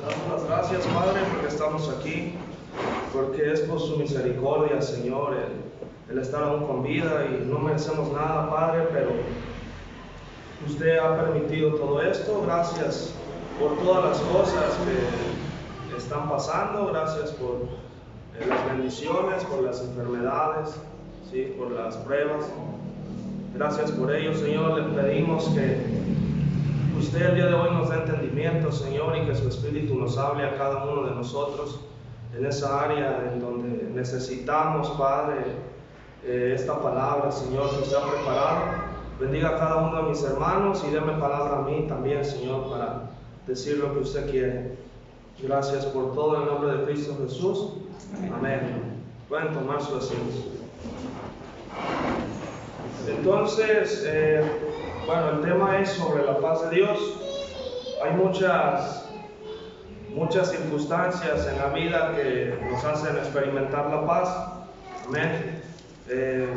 Damos las gracias, Padre, porque estamos aquí, porque es por su misericordia, Señor, el estar aún con vida y no merecemos nada, Padre, pero usted ha permitido todo esto. Gracias por todas las cosas que están pasando, gracias por las bendiciones, por las enfermedades, ¿sí? Por las pruebas. Gracias por ello, Señor. Le pedimos que usted el día de hoy nos dé entendimiento, Señor, y que su Espíritu nos hable a cada uno de nosotros en esa área en donde necesitamos, Padre, esta palabra, Señor, que usted ha preparado. Bendiga a cada uno de mis hermanos y déme palabra a mí también, Señor, para decir lo que usted quiere. Gracias por todo en el nombre de Cristo Jesús. Amén. Pueden tomar su asiento. Entonces, bueno, el tema es sobre la paz de Dios. Hay muchas circunstancias en la vida que nos hacen experimentar la paz. Amén.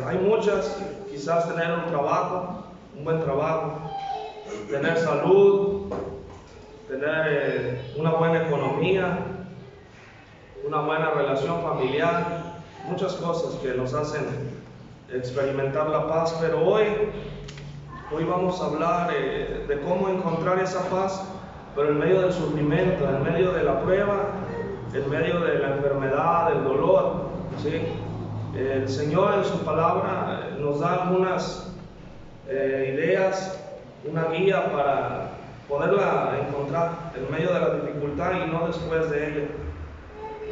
Hay muchas, quizás tener un buen trabajo, tener salud, tener una buena economía, una buena relación familiar, muchas cosas que nos hacen experimentar la paz, pero hoy vamos a hablar de cómo encontrar esa paz, pero en medio del sufrimiento, en medio de la prueba, en medio de la enfermedad, del dolor, ¿sí? El Señor en su palabra nos da algunas ideas, una guía para poderla encontrar en medio de la dificultad y no después de ella.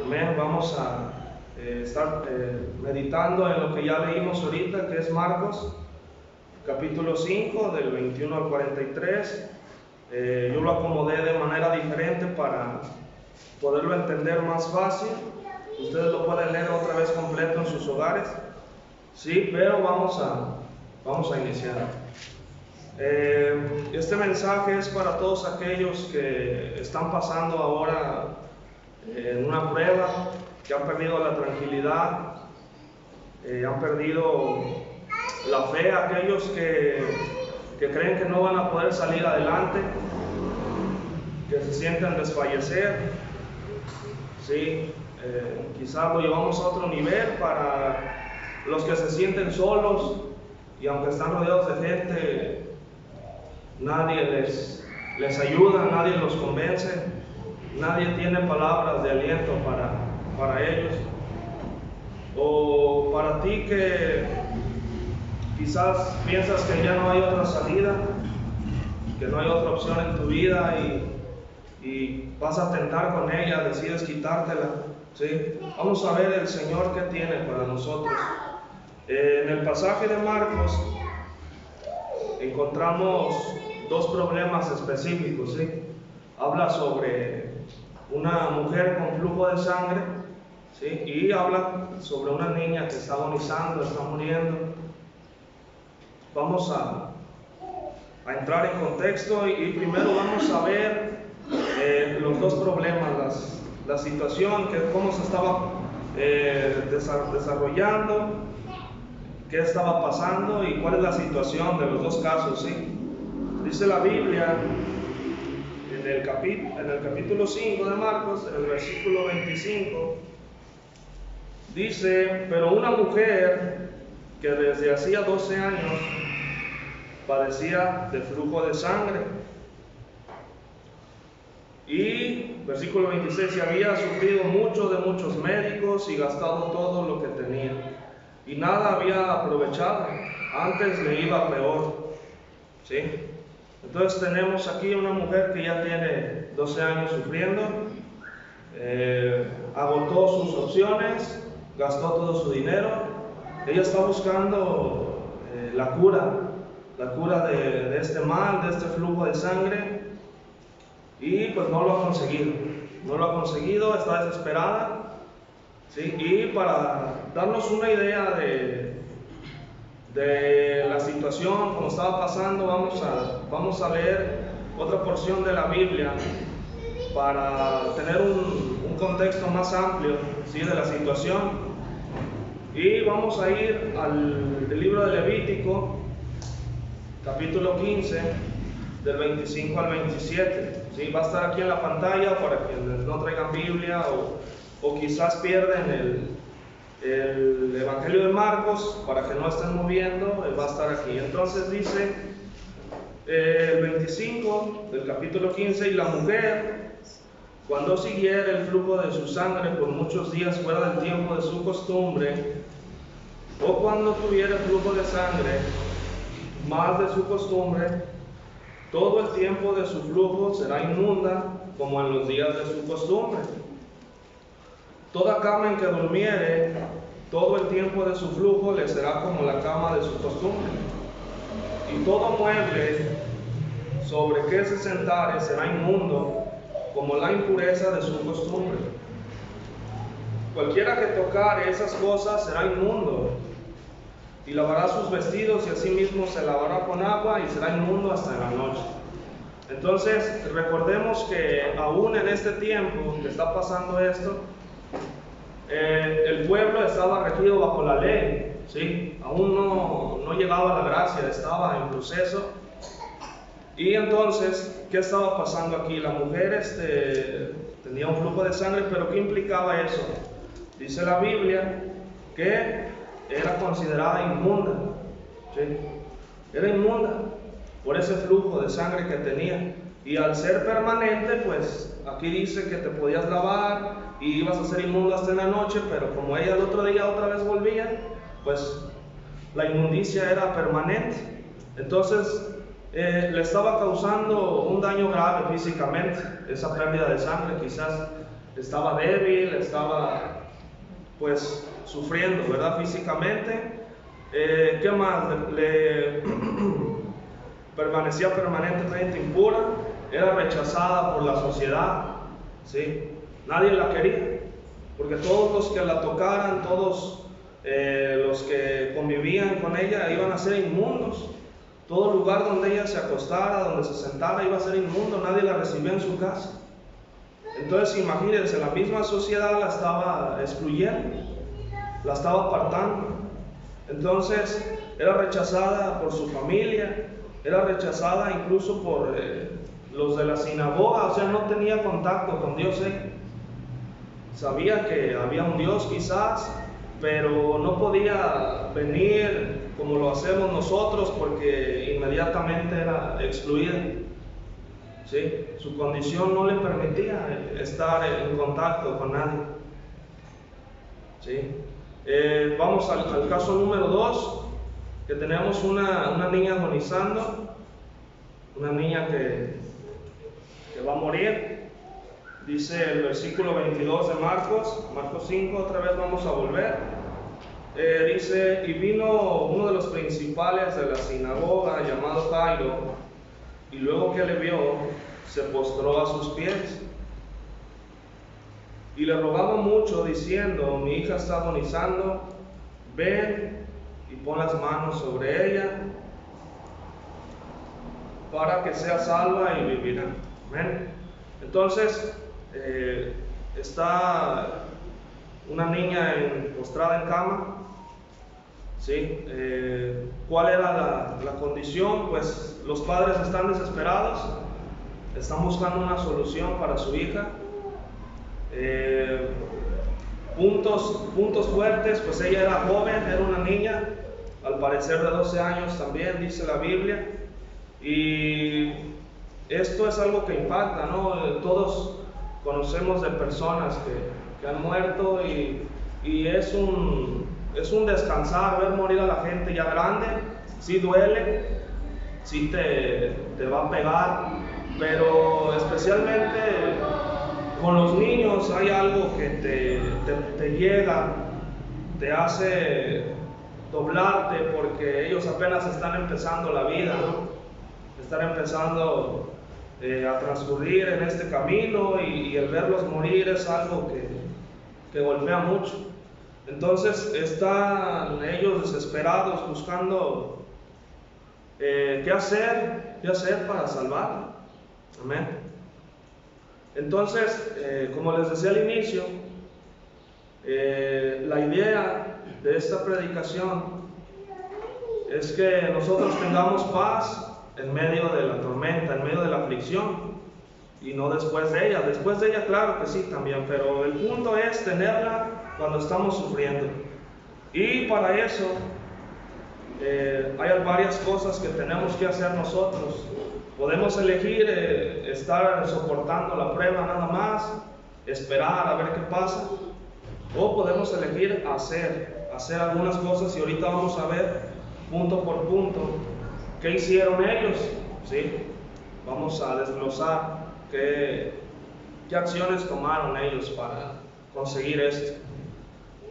Amén. Vamos a estar meditando en lo que ya leímos ahorita, que es Marcos capítulo 5 del 21 al 43. Yo lo acomodé de manera diferente para poderlo entender más fácil. Ustedes lo pueden leer otra vez completo en sus hogares, sí, pero vamos a iniciar. Este mensaje es para todos aquellos que están pasando ahora en una prueba, que han perdido la tranquilidad, han perdido la fe, aquellos que creen que no van a poder salir adelante, que se sienten desfallecer, ¿sí? Quizás lo llevamos a otro nivel para los que se sienten solos y aunque están rodeados de gente, nadie les ayuda, nadie los convence, nadie tiene palabras de aliento para ellos. O para ti que quizás piensas que ya no hay otra salida, que no hay otra opción en tu vida y vas a tentar con ella, decides quitártela, ¿sí? Vamos a ver el Señor que tiene para nosotros. En el pasaje de Marcos encontramos dos problemas específicos, ¿sí? Habla sobre una mujer con flujo de sangre, ¿sí? Y habla sobre una niña que está agonizando, está muriendo. Vamos a entrar en contexto y primero vamos a ver los dos problemas, la situación, cómo se estaba desarrollando, qué estaba pasando y cuál es la situación de los dos casos, ¿sí? Dice la Biblia en el capítulo 5 de Marcos, en el versículo 25, dice: pero una mujer que desde hacía 12 años padecía de flujo de sangre, y versículo 26, se había sufrido mucho de muchos médicos y gastado todo lo que tenía, y nada había aprovechado, antes le iba peor, ¿sí? Entonces tenemos aquí una mujer que ya tiene 12 años sufriendo, agotó sus opciones, gastó todo su dinero. Ella está buscando la cura de este mal, de este flujo de sangre, y pues no lo ha conseguido, está desesperada, ¿sí? Y para darnos una idea de la situación, como estaba pasando, vamos a leer otra porción de la Biblia para tener un contexto más amplio, ¿sí? De la situación. Y vamos a ir al libro de Levítico, capítulo 15, del 25 al 27. ¿sí? Va a estar aquí en la pantalla para quienes no traigan Biblia o quizás pierden el Evangelio de Marcos, para que no estén moviendo, va a estar aquí. Entonces dice el 25 del capítulo 15, y la mujer, cuando siguiera el flujo de su sangre por muchos días fuera del tiempo de su costumbre, o cuando tuviera flujo de sangre más de su costumbre, todo el tiempo de su flujo será inmunda, como en los días de su costumbre. Toda cama en que durmiere, todo el tiempo de su flujo le será como la cama de su costumbre. Y todo mueble sobre que se sentare será inmundo, como la impureza de su costumbre. Cualquiera que tocare esas cosas será inmundo, y lavará sus vestidos, y asimismo se lavará con agua, y será inmundo hasta la noche. Entonces, recordemos que aún en este tiempo que está pasando esto, el pueblo estaba regido bajo la ley, ¿sí? Aún no llegaba la gracia, estaba en proceso. Y entonces, ¿qué estaba pasando aquí? La mujer tenía un flujo de sangre, pero ¿qué implicaba eso? Dice la Biblia que era considerada inmunda, ¿sí? Era inmunda por ese flujo de sangre que tenía. Y al ser permanente, pues aquí dice que te podías lavar y ibas a ser inmundo hasta en la noche, pero como ella el otro día otra vez volvía, pues la inmundicia era permanente. Entonces le estaba causando un daño grave físicamente, esa pérdida de sangre. Quizás estaba débil, estaba pues sufriendo, ¿verdad? Físicamente. ¿Qué más? Permanecía permanentemente impura, era rechazada por la sociedad, ¿sí? Nadie la quería, porque todos los que la tocaran, todos los que convivían con ella iban a ser inmundos. Todo lugar donde ella se acostara, donde se sentara, iba a ser inmundo, nadie la recibía en su casa. Entonces imagínense, la misma sociedad la estaba excluyendo, la estaba apartando. Entonces era rechazada por su familia, era rechazada incluso por los de la sinagoga, o sea, no tenía contacto con Dios. Sabía que había un Dios quizás, pero no podía venir como lo hacemos nosotros, porque inmediatamente era excluida, ¿sí? Su condición no le permitía estar en contacto con nadie, ¿sí? Vamos al caso número 2, que tenemos una niña agonizando, una niña que va a morir. Dice el versículo 22 de Marcos 5, otra vez vamos a volver. Dice, y vino uno de los principales de la sinagoga, llamado Jairo, y luego que le vio, se postró a sus pies y le rogaba mucho, diciendo, mi hija está agonizando, ven y pon las manos sobre ella, para que sea salva y vivirá. Amén. Entonces, está una niña postrada en cama, ¿sí? ¿Cuál era la condición? Pues los padres están desesperados, están buscando una solución para su hija. Puntos fuertes, pues ella era joven, era una niña, al parecer de 12 años también, dice la Biblia. Y esto es algo que impacta, ¿no? Todos conocemos de personas que han muerto y es un descansar ver morir a la gente ya grande. Sí duele, sí te va a pegar, pero especialmente con los niños hay algo que te llega, te hace doblarte, porque ellos apenas están empezando la vida, ¿no? Están empezando a transcurrir en este camino, y el verlos morir es algo que golpea mucho. Entonces están ellos desesperados buscando qué hacer para salvarla. Amén. Entonces, como les decía al inicio, la idea de esta predicación es que nosotros tengamos paz en medio de la tormenta, en medio de la aflicción. y no después de ella. Después de ella, claro que sí también, pero el punto es tenerla cuando estamos sufriendo. Y para eso hay varias cosas que tenemos que hacer nosotros. Podemos elegir estar soportando la prueba nada más, esperar a ver qué pasa, o podemos elegir hacer algunas cosas, y ahorita vamos a ver punto por punto qué hicieron ellos, ¿sí? Vamos a desglosar qué acciones tomaron ellos para conseguir esto.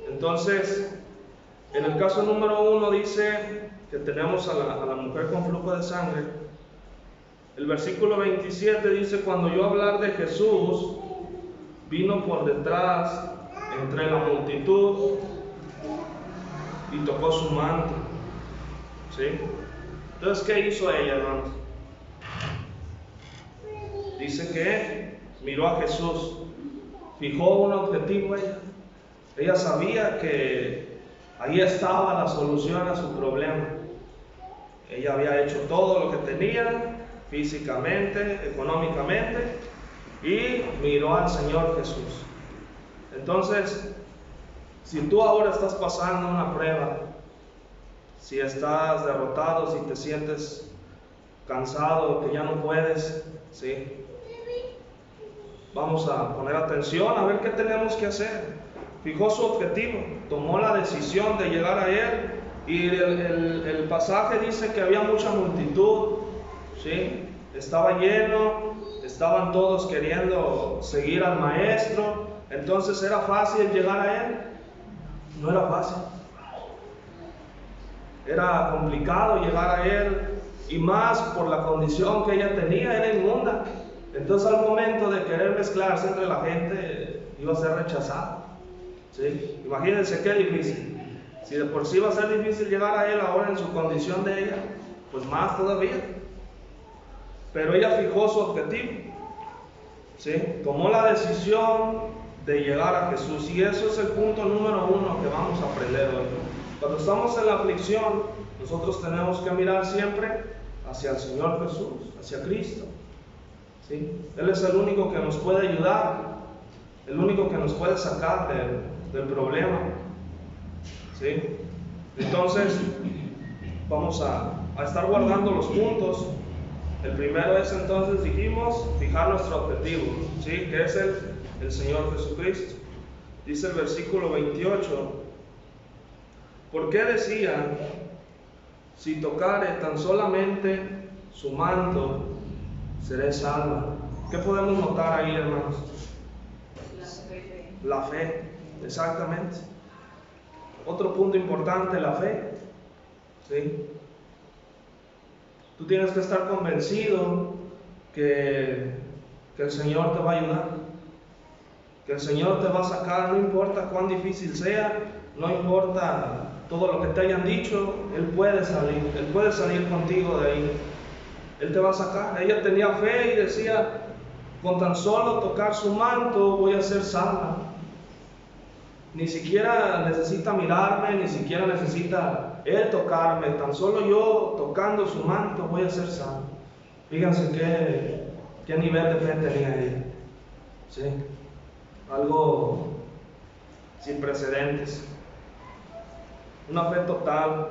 Entonces, en el caso número 1 dice que tenemos a la mujer con flujo de sangre. El versículo 27 dice: cuando oyó hablar de Jesús, vino por detrás entre la multitud y tocó su manto. ¿Sí? Entonces, ¿qué hizo ella, hermanos? Dice que miró a Jesús, fijó un objetivo ella. Ella sabía que ahí estaba la solución a su problema. Ella había hecho todo lo que tenía, físicamente, económicamente, y miró al Señor Jesús. Entonces, si tú ahora estás pasando una prueba, si estás derrotado, si te sientes cansado, que ya no puedes, ¿sí? Vamos a poner atención a ver qué tenemos que hacer. Fijó su objetivo, tomó la decisión de llegar a Él, y el pasaje dice que había mucha multitud, ¿sí? Estaba lleno, estaban todos queriendo seguir al Maestro. Entonces, ¿era fácil llegar a Él? No era fácil. Era complicado llegar a Él, y más por la condición que ella tenía, era inmunda. Entonces, al momento de querer mezclarse entre la gente, iba a ser rechazado, ¿sí? Imagínense qué difícil. Si de por sí iba a ser difícil llegar a Él, ahora en su condición de ella, pues más todavía. Pero ella fijó su objetivo, ¿sí? Tomó la decisión de llegar a Jesús, y eso es el punto número 1 que vamos a aprender hoy. Cuando estamos en la aflicción, nosotros tenemos que mirar siempre hacia el Señor Jesús, hacia Cristo, ¿sí? Él es el único que nos puede ayudar, el único que nos puede sacar del problema, ¿sí? Entonces, vamos a estar guardando los puntos. El primero es, entonces, dijimos, fijar nuestro objetivo, ¿sí? Que es el Señor Jesucristo. Dice el versículo 28: ¿por qué decían, si tocare tan solamente su manto, seré salva? ¿Qué podemos notar ahí, hermanos? La fe, exactamente. Otro punto importante, la fe, ¿sí? Tú tienes que estar convencido que el Señor te va a ayudar, que el Señor te va a sacar, no importa cuán difícil sea, no importa todo lo que te hayan dicho, Él puede salir contigo de ahí. Él te va a sacar. Ella tenía fe y decía, con tan solo tocar su manto voy a ser salva. Ni siquiera necesita mirarme, ni siquiera necesita Él tocarme, tan solo yo tocando su manto voy a ser salvo. Fíjense qué nivel de fe tenía ella, ¿sí? Algo sin precedentes, una fe total.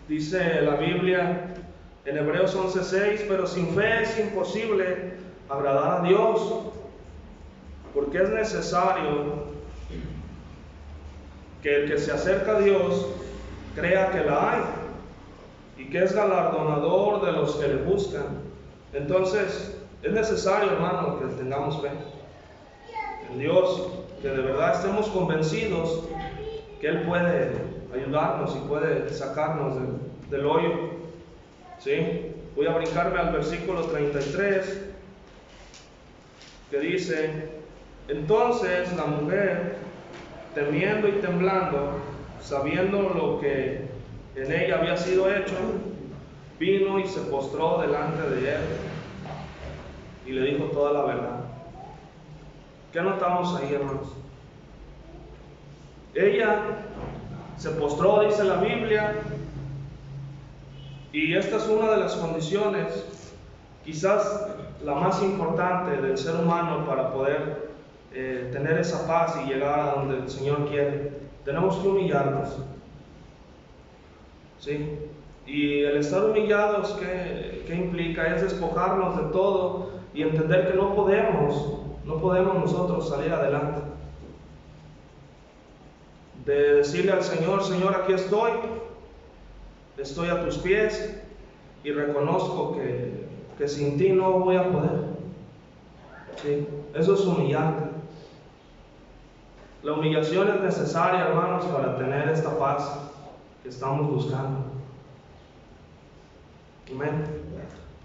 Dice la Biblia en Hebreos 11:6: pero sin fe es imposible agradar a Dios, porque es necesario que el que se acerca a Dios crea que la hay y que es galardonador de los que le buscan. Entonces, es necesario, hermano, que tengamos fe en Dios, que de verdad estemos convencidos que Él puede ayudarnos y puede sacarnos del hoyo, ¿sí? Voy a brincarme al versículo 33, que dice: entonces la mujer, temiendo y temblando, sabiendo lo que en ella había sido hecho, vino y se postró delante de Él y le dijo toda la verdad. ¿Qué notamos ahí, hermanos? Ella se postró, dice la Biblia, y esta es una de las condiciones. Quizás la más importante del ser humano para poder tener esa paz y llegar a donde el Señor quiere. Tenemos que humillarnos. ¿Sí? Y el estar humillados, ¿qué implica? Es despojarnos de todo y entender que no podemos nosotros salir adelante. De decirle al Señor: Señor, aquí estoy a tus pies y reconozco que sin ti no voy a poder. ¿Sí? Eso es humillante. La humillación es necesaria, hermanos, para tener esta paz que estamos buscando. Amén.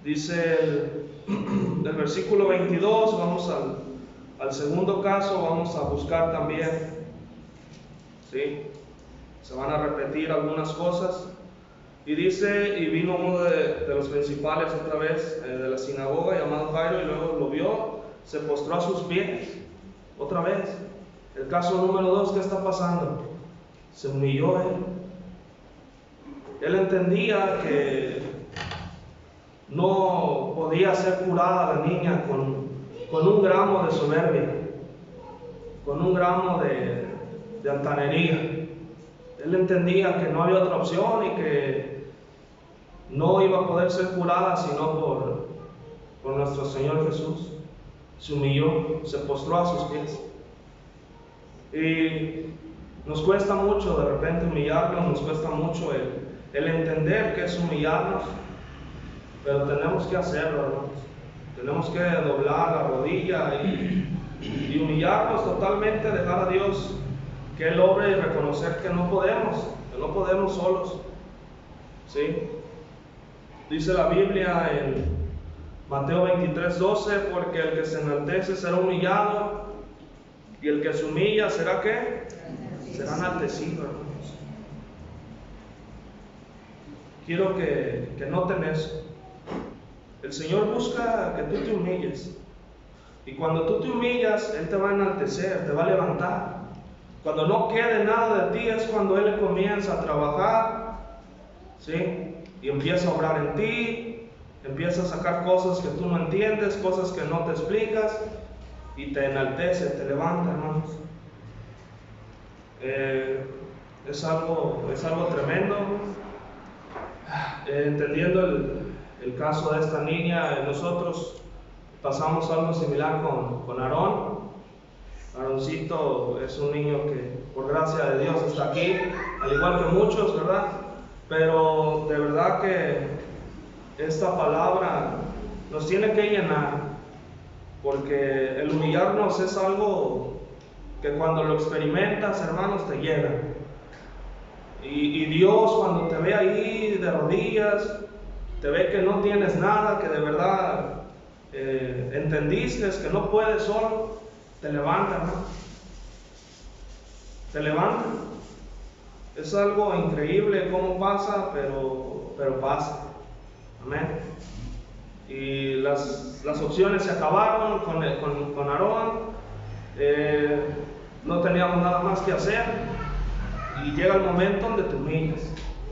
Dice el versículo 22, vamos al segundo caso, vamos a buscar también. ¿Sí? Se van a repetir algunas cosas. Y dice: y vino uno de los principales otra vez de la sinagoga, llamado Jairo, y luego lo vio, se postró a sus pies. Otra vez. El caso número 2, ¿qué está pasando? Se humilló él. Él entendía que no podía ser curada la niña con un gramo de soberbia, con un gramo de altanería. Él entendía que no había otra opción y que no iba a poder ser curada sino por nuestro Señor Jesús. Se humilló, se postró a sus pies. Y nos cuesta mucho de repente humillarnos, nos cuesta mucho el entender que es humillarnos, pero tenemos que hacerlo, hermanos. Tenemos que doblar la rodilla y humillarnos totalmente, dejar a Dios que Él obre y reconocer que no podemos solos. ¿Sí? Dice la Biblia en Mateo 23:12: porque el que se enaltece será humillado, y el que se humilla será ¿qué? Será enaltecido, hermanos. Quiero que noten eso. El Señor busca que tú te humilles. Y cuando tú te humillas, Él te va a enaltecer, te va a levantar. Cuando no quede nada de ti es cuando Él comienza a trabajar, ¿sí? Y empieza a obrar en ti, empieza a sacar cosas que tú no entiendes, cosas que no te explicas, y te enaltece, te levanta, hermanos. Es algo tremendo. Entendiendo el caso de esta niña, nosotros pasamos algo similar con Aarón. Aaroncito es un niño que por gracia de Dios está aquí, al igual que muchos, ¿verdad? Pero de verdad que esta palabra nos tiene que llenar, porque el humillarnos es algo que cuando lo experimentas, hermanos, te llena. Y Dios, cuando te ve ahí de rodillas, te ve que no tienes nada, que de verdad entendiste que no puedes solo, te levanta, ¿no? Te levanta. Es algo increíble cómo pasa, pero pasa. Amén. Y las opciones se acabaron con Aarón. No teníamos nada más que hacer. Y llega el momento donde te humillas.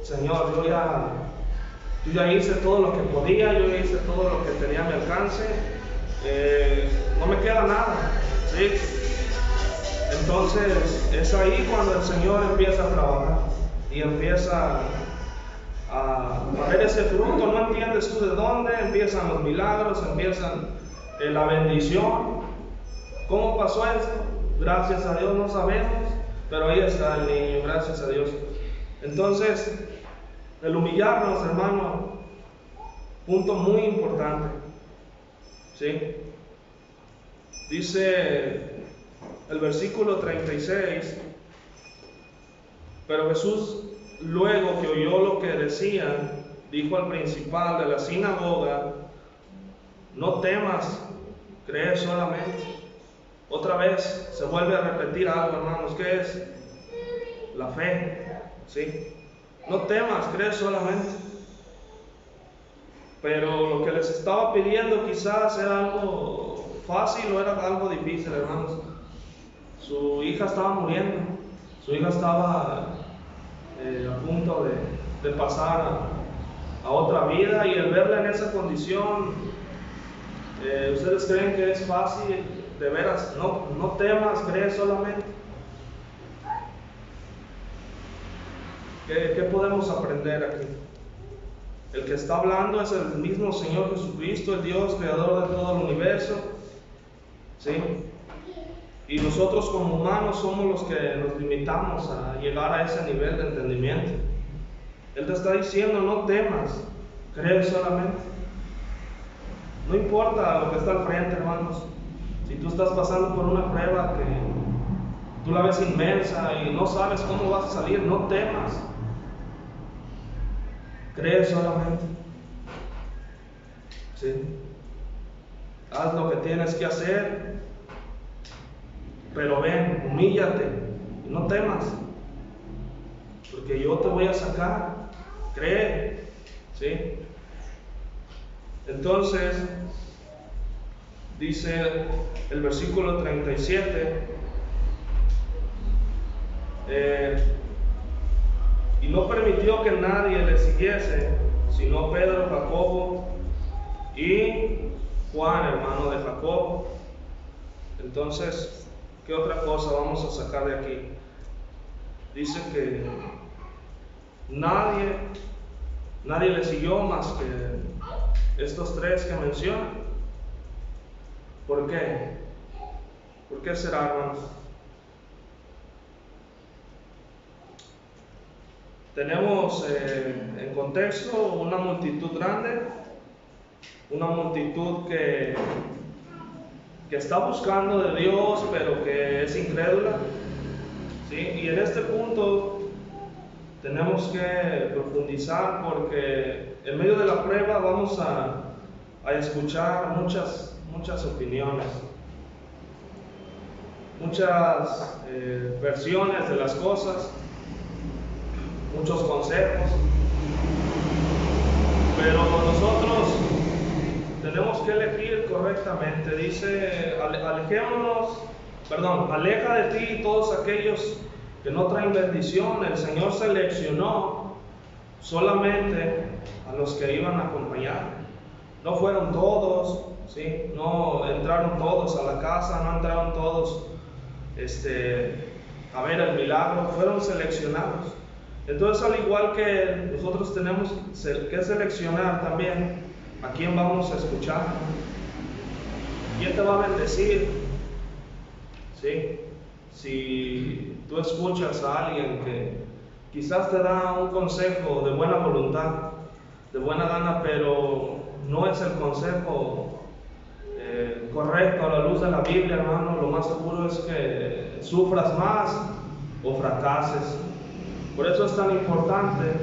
Señor, yo ya hice todo lo que podía, yo ya hice todo lo que tenía a mi alcance. No me queda nada, ¿sí? Entonces es ahí cuando el Señor empieza a trabajar y empieza a ver ese fruto. No entiendes tú de dónde empiezan los milagros, empiezan la bendición. ¿Cómo pasó esto? Gracias a Dios no sabemos, pero ahí está el niño, gracias a Dios. Entonces, el humillarnos, hermano, punto muy importante. ¿Sí? Dice el versículo 36: pero Jesús, luego que oyó lo que decían, dijo al principal de la sinagoga: no temas, cree solamente. Otra vez se vuelve a repetir algo, hermanos. ¿Qué es? La fe. ¿Sí? No temas, cree solamente. Pero lo que les estaba pidiendo quizás era algo fácil o era algo difícil, hermanos. Su hija estaba muriendo. Su hija estaba a punto de pasar a otra vida, y el verla en esa condición ¿Ustedes creen que es fácil? De veras, no temas, cree solamente. ¿Qué podemos aprender aquí? El que está hablando es el mismo Señor Jesucristo, el Dios creador de todo el universo, ¿sí? Y nosotros como humanos somos los que nos limitamos a llegar a ese nivel de entendimiento. Él te está diciendo, no temas, cree solamente. No importa lo que está al frente, hermanos. Si tú estás pasando por una prueba que tú la ves inmensa y no sabes cómo vas a salir, no temas. Cree solamente. ¿Sí? Haz lo que tienes que hacer, pero ven, humíllate y no temas, porque yo te voy a sacar. Cree. ¿Sí? Entonces, dice el versículo 37, y no permitió que nadie le siguiese, sino Pedro, Jacobo y Juan, hermano de Jacobo. Entonces, ¿qué otra cosa vamos a sacar de aquí? Dice que nadie le siguió más que estos tres que menciona. ¿Por qué? ¿Por qué será, hermanos? Tenemos en contexto una multitud grande, una multitud que está buscando de Dios, pero que es incrédula, ¿sí? Y en este punto tenemos que profundizar, porque en medio de la prueba vamos a escuchar muchas opiniones, muchas versiones de las cosas, muchos consejos, pero nosotros tenemos que elegir correctamente. Dice, aleja de ti todos aquellos que no traen bendición. El Señor seleccionó solamente a los que iban a acompañar. No fueron todos, ¿sí? No entraron todos a la casa, no entraron todos a ver el milagro, fueron seleccionados. Entonces, al igual que nosotros tenemos que seleccionar también a quién vamos a escuchar, quién te va a bendecir, ¿sí? Si tú escuchas a alguien que quizás te da un consejo de buena voluntad, de buena gana, pero no es el consejo correcto a la luz de la Biblia, hermano, lo más seguro es que sufras más o fracases. Por eso es tan importante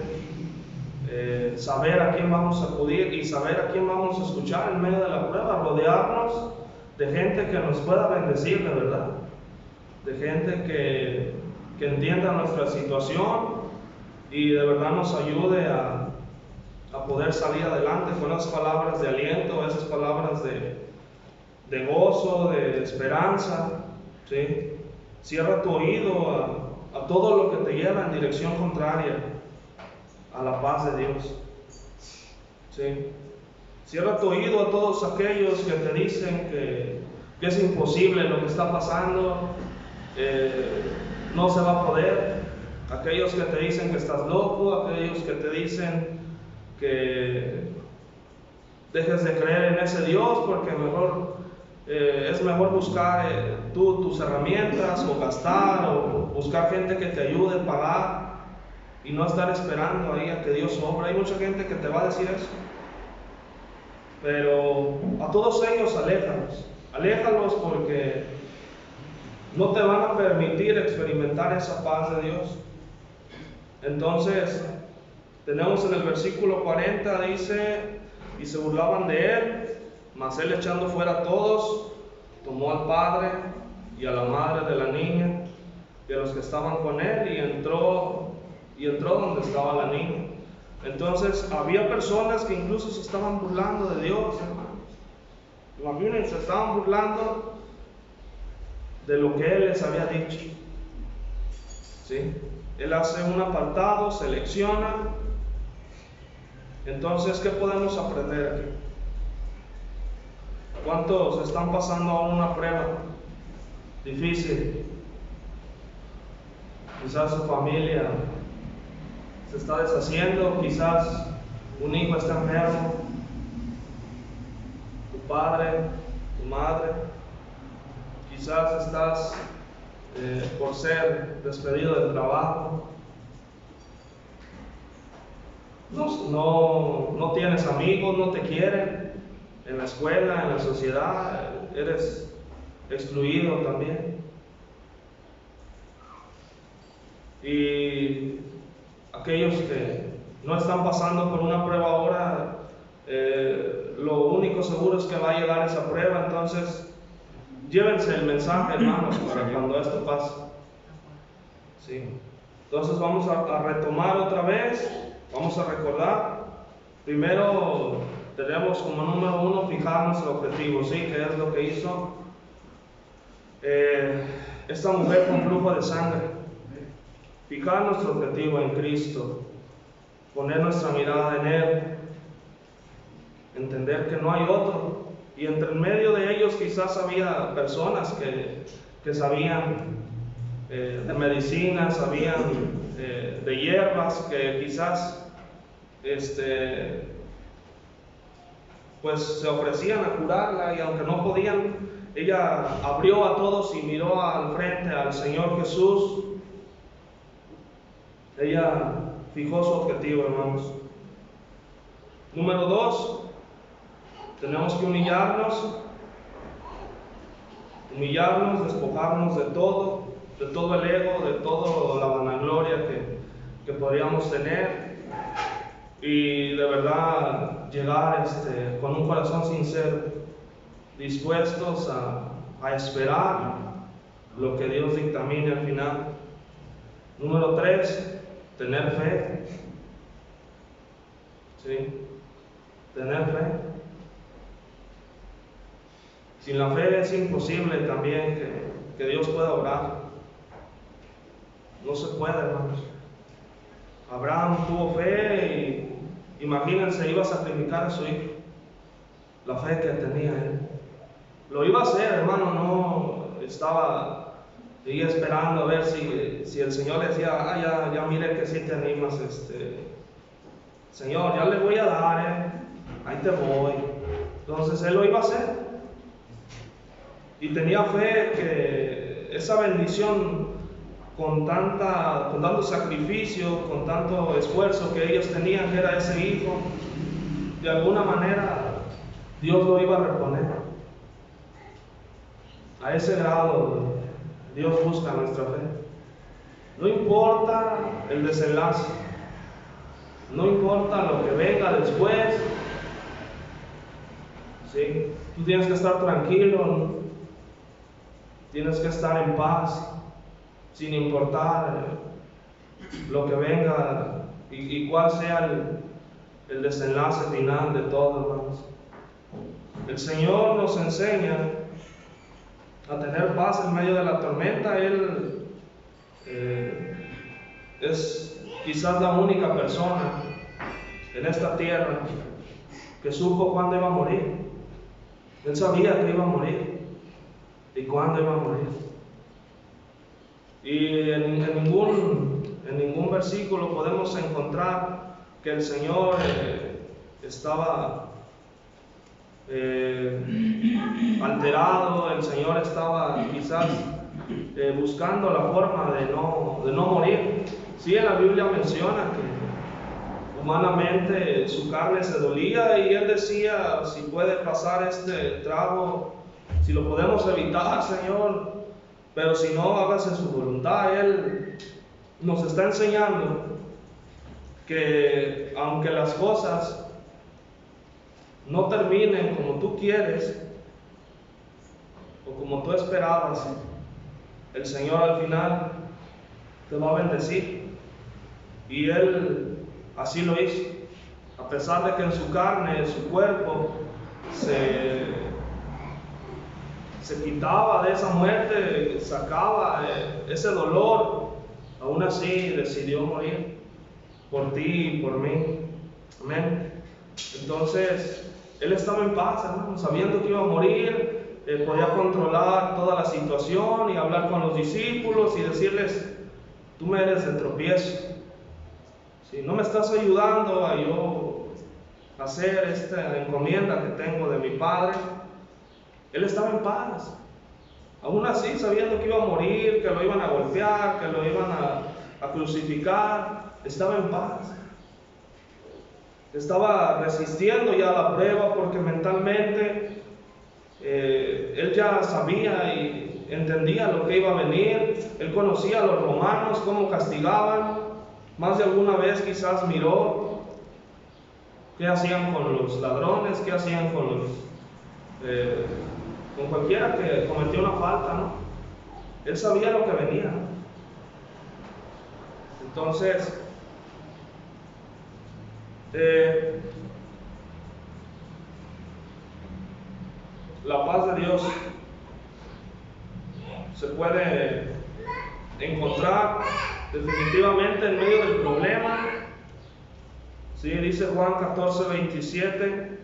saber a quién vamos a acudir y saber a quién vamos a escuchar en medio de la prueba, rodearnos de gente que nos pueda bendecir de verdad, de gente que entienda nuestra situación y de verdad nos ayude a poder salir adelante con esas palabras de aliento, esas palabras de gozo, de esperanza, ¿sí? Cierra tu oído a todo lo que te lleva en dirección contraria a la paz de Dios, ¿sí? Cierra tu oído a todos aquellos que te dicen que es imposible lo que está pasando, no se va a poder, aquellos que te dicen que estás loco, aquellos que te dicen que dejes de creer en ese Dios porque es mejor buscar tus herramientas o gastar o buscar gente que te ayude a pagar y no estar esperando ahí a que Dios obre. Hay mucha gente que te va a decir eso, pero a todos ellos aléjalos porque no te van a permitir experimentar esa paz de Dios. Entonces tenemos en el versículo 40, dice, y se burlaban de él, mas él, echando fuera a todos, tomó al padre y a la madre de la niña y a los que estaban con él, y entró donde estaba la niña. Entonces había personas que incluso se estaban burlando de Dios, hermanos. Imagínense, se estaban burlando de lo que él les había dicho, ¿sí? Él hace un apartado, selecciona. Entonces, ¿qué podemos aprender aquí? ¿Cuántos están pasando aún una prueba difícil? Quizás su familia se está deshaciendo, quizás un hijo está enfermo, tu padre, tu madre, quizás estás por ser despedido del trabajo, no tienes amigos, no te quieren en la escuela, en la sociedad, eres excluido también. Y aquellos que no están pasando por una prueba ahora, lo único seguro es que va a llegar esa prueba. Entonces llévense el mensaje, hermanos, para cuando esto pase. Sí. Entonces vamos a retomar otra vez, vamos a recordar. Primero tenemos como número 1 fijar nuestro objetivo, ¿sí? ¿Qué es lo que hizo esta mujer con flujo de sangre? Fijar nuestro objetivo en Cristo, poner nuestra mirada en Él, entender que no hay otro. Y entre medio de ellos quizás había personas que sabían de medicina, sabían de hierbas, que quizás pues se ofrecían a curarla, y aunque no podían, ella abrió a todos y miró al frente al Señor Jesús. Ella fijó su objetivo, hermanos. Número 2, tenemos que humillarnos, despojarnos de todo el ego, de toda la vanagloria que podríamos tener, y de verdad llegar con un corazón sincero, dispuestos a esperar lo que Dios dictamine al final. Número 3, tener fe. ¿Sí? Tener fe. Sin la fe es imposible también que Dios pueda obrar. No se puede, hermanos. Abraham tuvo fe y imagínense, iba a sacrificar a su hijo. La fe que tenía él. Lo iba a hacer, hermano, no estaba esperando a ver si el Señor le decía, ya mire que si te animas, Señor, ya le voy a dar, ahí te voy. Entonces él lo iba a hacer. Y tenía fe que esa bendición, con tanto sacrificio, con tanto esfuerzo que ellos tenían, que era ese hijo, de alguna manera Dios lo iba a reponer. A ese grado Dios busca nuestra fe. No importa el desenlace, no importa lo que venga después, ¿sí? Tú tienes que estar tranquilo, tienes que estar en paz, sin importar lo que venga y cuál sea el desenlace final de todo, hermanos. El Señor nos enseña a tener paz en medio de la tormenta. Él es quizás la única persona en esta tierra que supo cuándo iba a morir. Él sabía que iba a morir y cuándo iba a morir. Y en ningún versículo podemos encontrar que el Señor estaba alterado, el Señor estaba quizás buscando la forma de no morir. Sí, en la Biblia menciona que humanamente su carne se dolía y él decía, si puede pasar este trago, si lo podemos evitar, Señor, pero si no, hágase su voluntad. Él nos está enseñando que aunque las cosas no terminen como tú quieres o como tú esperabas, el Señor al final te va a bendecir. Y Él así lo hizo. A pesar de que en su carne, en su cuerpo, se quitaba de esa muerte, sacaba ese dolor, aún así decidió morir por ti y por mí. Amén. Entonces, él estaba en paz, hermano, sabiendo que iba a morir, podía controlar toda la situación y hablar con los discípulos y decirles: tú me eres de tropiezo, si no me estás ayudando a yo hacer esta encomienda que tengo de mi Padre. Él estaba en paz, aún así sabiendo que iba a morir, que lo iban a golpear, que lo iban a crucificar. Estaba en paz, estaba resistiendo ya la prueba, porque mentalmente él ya sabía y entendía lo que iba a venir. Él conocía a los romanos, cómo castigaban. Más de alguna vez quizás miró qué hacían con los ladrones, qué hacían con cualquiera que cometió una falta, ¿no? Él sabía lo que venía. Entonces, la paz de Dios se puede encontrar definitivamente en medio del problema. Sí, dice Juan 14:27: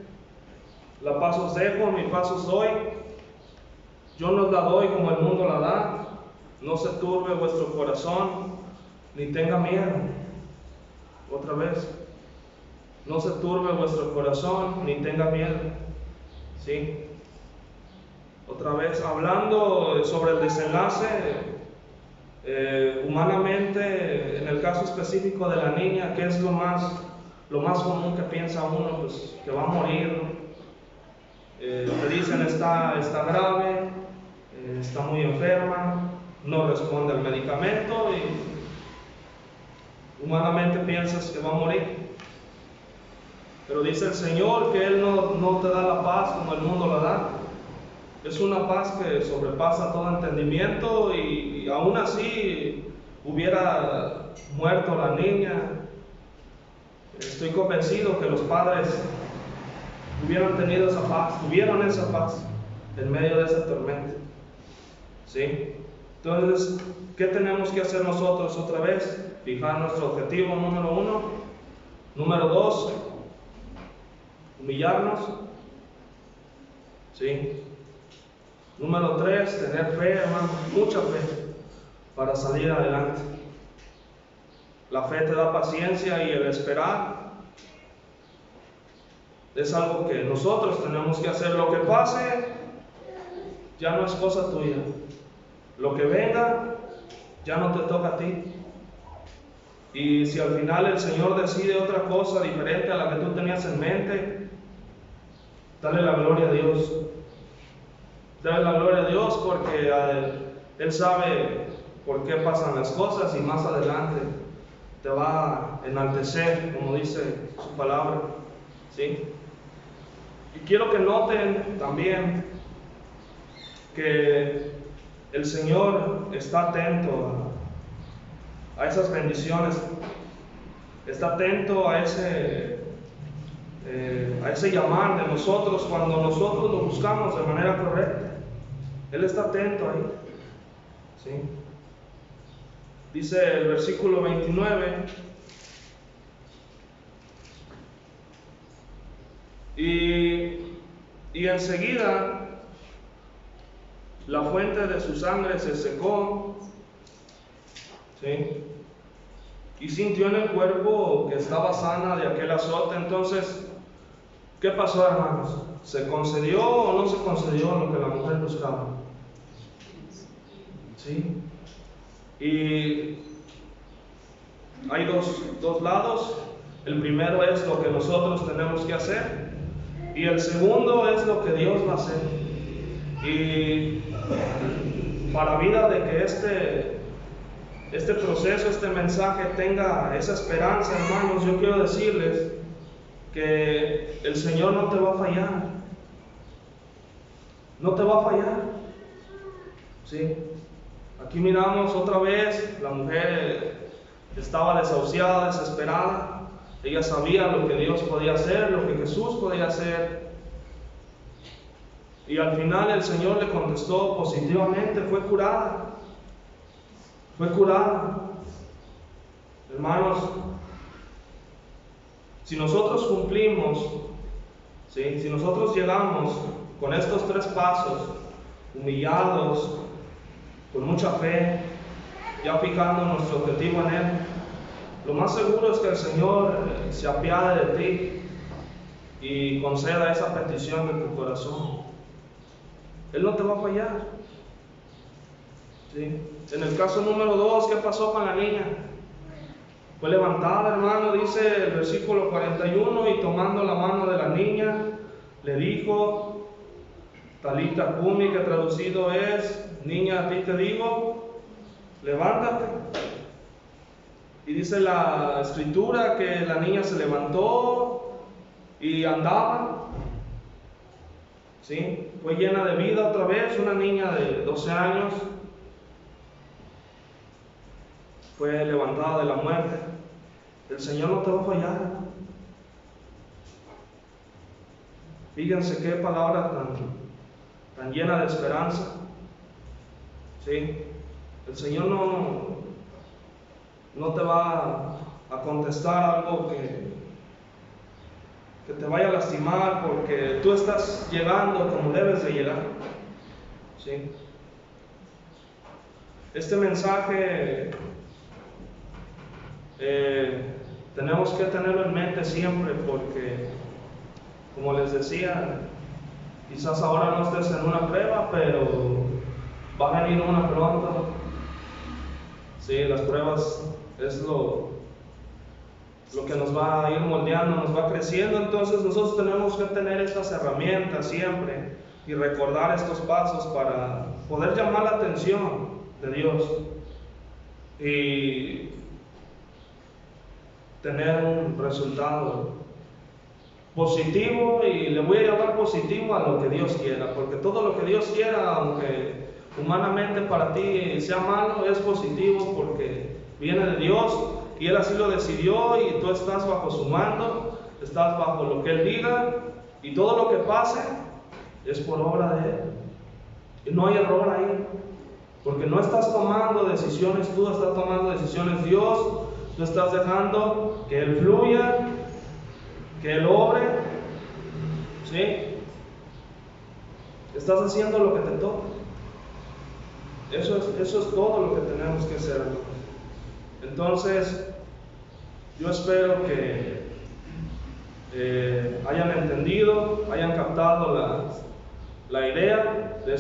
la paz os dejo, mi paz os doy. Yo no os la doy como el mundo la da. No se turbe vuestro corazón, ni tenga miedo. Otra vez: no se turbe vuestro corazón, ni tenga miedo. ¿Sí? Otra vez, hablando sobre el desenlace, humanamente, en el caso específico de la niña, ¿qué es lo más común que piensa uno? Pues que va a morir, ¿no? Te dicen está grave, está muy enferma, no responde al medicamento y humanamente piensas que va a morir. Pero dice el Señor que Él no te da la paz como el mundo la da. Es una paz que sobrepasa todo entendimiento, y aún así hubiera muerto la niña, estoy convencido que los padres hubieran tenido esa paz, tuvieron esa paz en medio de esa tormenta. ¿Sí? Entonces, ¿qué tenemos que hacer nosotros otra vez? Fijar nuestro objetivo número 1. Número 2, humillarnos. ¿Sí? Número 3, tener fe, hermano, mucha fe para salir adelante. La fe te da paciencia, y el esperar es algo que nosotros tenemos que hacer. Lo que pase ya no es cosa tuya. Lo que venga ya no te toca a ti. Y si al final el Señor decide otra cosa diferente a la que tú tenías en mente, dale la gloria a Dios. Dale la gloria a Dios, porque Él sabe por qué pasan las cosas, y más adelante te va a enaltecer, como dice su palabra. ¿Sí? Y quiero que noten también que el Señor está atento a esas bendiciones, está atento a ese llamar de nosotros cuando nosotros lo buscamos de manera correcta. Él está atento ahí. ¿Sí? Dice el versículo 29: y enseguida la fuente de su sangre se secó. ¿Sí? Y sintió en el cuerpo que estaba sana de aquel azote. Entonces, ¿qué pasó, hermanos? ¿Se concedió o no se concedió lo que la mujer buscaba? ¿Sí? Y hay dos lados. El primero es lo que nosotros tenemos que hacer, y el segundo es lo que Dios va a hacer. Y para vida de que este proceso, este mensaje tenga esa esperanza, hermanos, yo quiero decirles que el Señor no te va a fallar. No te va a fallar. ¿Sí? Aquí miramos otra vez, la mujer estaba desahuciada, desesperada. Ella sabía lo que Dios podía hacer, lo que Jesús podía hacer. Y al final el Señor le contestó positivamente, fue curada. Fue curada. Hermanos, si nosotros cumplimos ¿Sí? Si nosotros llegamos con estos 3 pasos, humillados, con mucha fe, ya fijando nuestro objetivo en Él, lo más seguro es que el Señor se apiade de ti y conceda esa petición de tu corazón. Él no te va a fallar. ¿Sí? En el caso número 2, ¿qué pasó con la niña? Fue levantada, hermano, dice el versículo 41, y tomando la mano de la niña, le dijo, Talita Cumi, que traducido es, niña, a ti te digo, levántate. Y dice la escritura que la niña se levantó y andaba. ¿Sí? Fue llena de vida otra vez, una niña de 12 años. Fue levantada de la muerte. El Señor no te va a fallar. Fíjense qué palabra tan llena de esperanza. ¿Sí? El Señor no te va a contestar algo que te vaya a lastimar, porque tú estás llegando como debes de llegar. ¿Sí? Este mensaje tenemos que tenerlo en mente siempre, porque, como les decía, quizás ahora no estés en una prueba, pero va a venir una pronto. Sí, las pruebas es lo que nos va a ir moldeando, nos va creciendo. Entonces nosotros tenemos que tener estas herramientas siempre y recordar estos pasos para poder llamar la atención de Dios y tener un resultado positivo, y le voy a llamar positivo a lo que Dios quiera, porque todo lo que Dios quiera, aunque humanamente para ti sea malo, es positivo porque viene de Dios y Él así lo decidió, y tú estás bajo su mando, estás bajo lo que Él diga, y todo lo que pase es por obra de Él. Y no hay error ahí, porque no estás tomando decisiones tú, estás tomando decisiones Dios. Tú estás dejando que Él fluya, que Él obre. ¿Sí? Estás haciendo lo que te toca. Eso es todo lo que tenemos que hacer. Entonces, yo espero que hayan entendido, hayan captado la idea de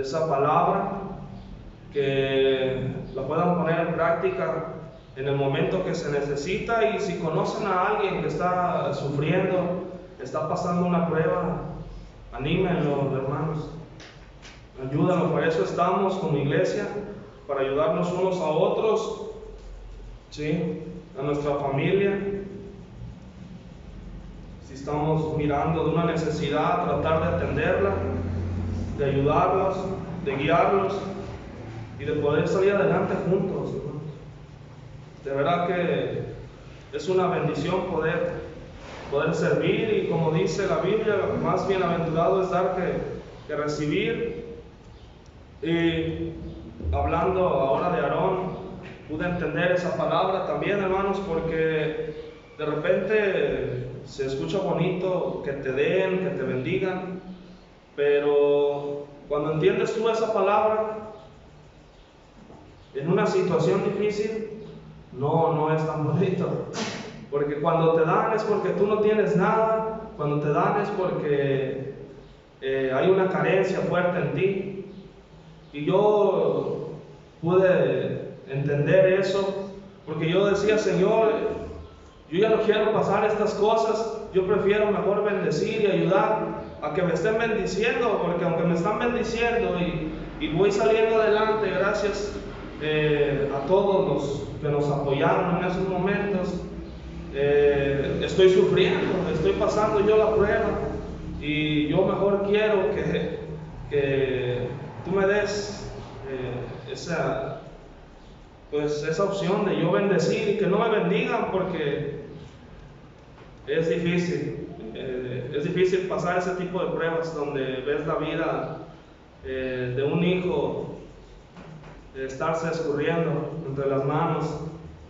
esa palabra, que la puedan poner en práctica en el momento que se necesita. Y si conocen a alguien que está sufriendo, está pasando una prueba, anímenlo, hermanos, ayúdenlo. Por eso estamos como iglesia, para ayudarnos unos a otros, ¿sí? A nuestra familia. Si estamos mirando de una necesidad, tratar de atenderla, de ayudarlos, de guiarlos y de poder salir adelante juntos, hermanos. De verdad que es una bendición poder servir, y como dice la Biblia, más bienaventurado es dar que recibir. Y hablando ahora de Aarón, pude entender esa palabra también, hermanos, porque de repente se escucha bonito que te den, que te bendigan, pero cuando entiendes tú esa palabra en una situación difícil, no es tan bonito. Porque cuando te dan es porque tú no tienes nada, cuando te dan es porque hay una carencia fuerte en ti. Y yo pude entender eso, porque yo decía, Señor, yo ya no quiero pasar estas cosas, yo prefiero mejor bendecir y ayudar a que me estén bendiciendo, porque aunque me están bendiciendo y voy saliendo adelante, gracias a todos los que nos apoyaron en esos momentos, estoy sufriendo, estoy pasando yo la prueba, y yo mejor quiero que tú me des esa opción de yo bendecir, y que no me bendigan, porque es difícil pasar ese tipo de pruebas donde ves la vida de un hijo estarse escurriendo entre las manos,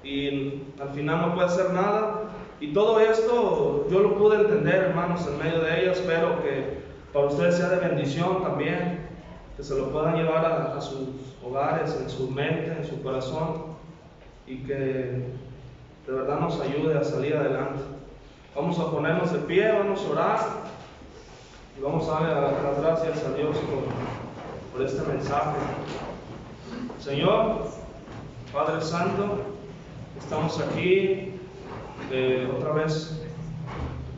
y al final no puede hacer nada, Y todo esto yo lo pude entender, hermanos, en medio de ello. Espero que para ustedes sea de bendición también, que se lo puedan llevar a sus hogares, en su mente, en su corazón, y que de verdad nos ayude a salir adelante. Vamos a ponernos de pie, vamos a orar y vamos a darle las gracias a Dios por este mensaje. Señor, Padre Santo, estamos aquí otra vez,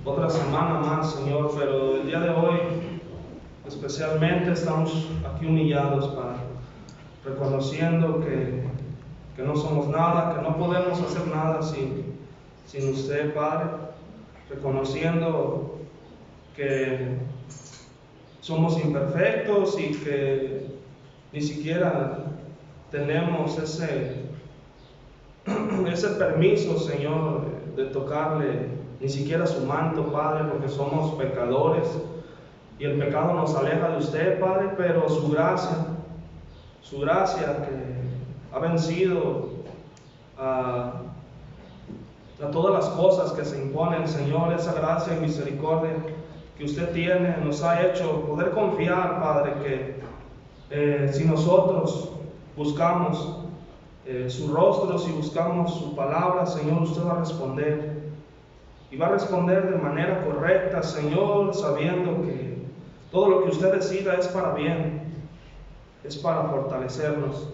otra semana más, Señor, pero el día de hoy especialmente estamos aquí humillados, Padre, reconociendo que no somos nada, que no podemos hacer nada sin usted, Padre, reconociendo que somos imperfectos y que ni siquiera tenemos ese permiso, Señor, de tocarle ni siquiera su manto, Padre, porque somos pecadores y el pecado nos aleja de usted, Padre, pero su gracia que ha vencido a todas las cosas que se imponen, Señor, esa gracia y misericordia que usted tiene, nos ha hecho poder confiar, Padre, que si nosotros buscamos su rostro, si buscamos su palabra, Señor, usted va a responder. Y va a responder de manera correcta, Señor, sabiendo que todo lo que usted decida es para bien, es para fortalecernos.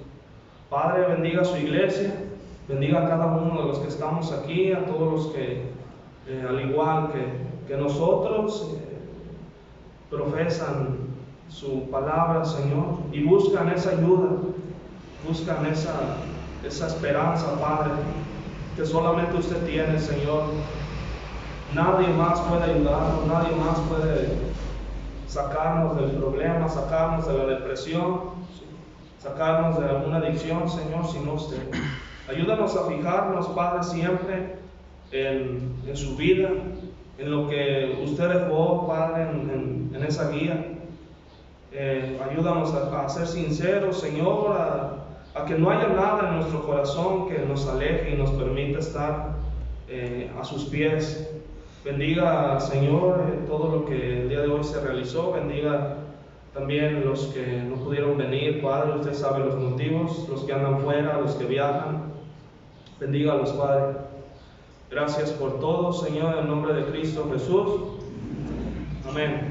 Padre, bendiga a su iglesia, bendiga a cada uno de los que estamos aquí, a todos los que, al igual que nosotros, profesan su palabra, Señor, y buscan esa ayuda, buscan esa esperanza, Padre, que solamente usted tiene, Señor. Nadie más puede ayudarnos, nadie más puede sacarnos del problema, sacarnos de la depresión, sacarnos de alguna adicción, Señor, sino usted. Ayúdanos a fijarnos, Padre, siempre en su vida, en lo que usted dejó, Padre, en esa guía. Ayúdanos a ser sinceros, Señor, a que no haya nada en nuestro corazón que nos aleje y nos permita estar a sus pies. Bendiga, Señor, todo lo que el día de hoy se realizó. Bendiga también los que no pudieron venir, Padre. Usted sabe los motivos, los que andan fuera, los que viajan. Bendiga a los Padres. Gracias por todo, Señor, en el nombre de Cristo Jesús. Amén.